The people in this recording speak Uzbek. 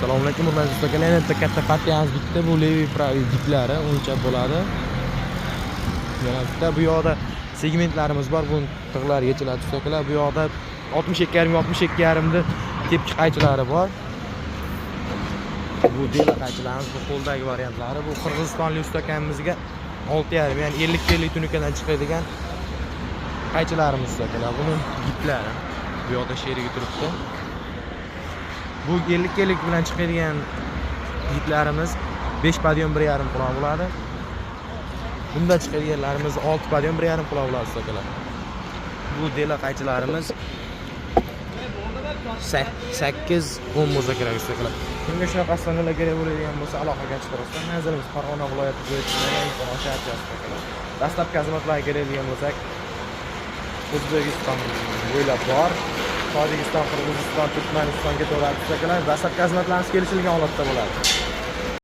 Assalomu alaykum hurmatli do'stlar. Yana katta partiyamiz bitta bu Levi Pravi jiplari o'ncha bo'ladi. Yana bitta bu yoqda segmentlarimiz bor. Bu tig'lar yechiladi do'stlar. Bu yoqda 62,5 da tepki qaychilari bor. Bu dela qaychilarimiz, bu qo'ldagi variantlari. Bu qirg'izistonlik ustakamizga 6,5 ya'ni 50 tunikadan chiqadigan qaychilarimiz do'stlar. Buni jiplari bu yoqda sherigi turibdi. Bu 50 bilan chiqadigan yigitlarimiz 5 padyon 1,5 pulon bo'ladi. Bunda chiqadiganlarimiz 6 padyon 1,5 pulon bo'ladi do'stlar. Bu dela qaychilarimiz 8-10 bo'lsa kerak do'stlar. Kimga shunaqa sonlar kerak bo'ladigan bo'lsa aloqaga chiqarasiz. Manzilimiz Farg'ona viloyati bo'yicha Yangi shaharchasida. Dastlabki xizmatlarga keladigan bo'lsak, O'zbekiston bo'ylab bor. Tojikiston, Qirg'iziston, Turkmanistonga to'g'ri do'stlar. Dastlabki xizmatlarimiz kelishilgan holatda bo'ladi.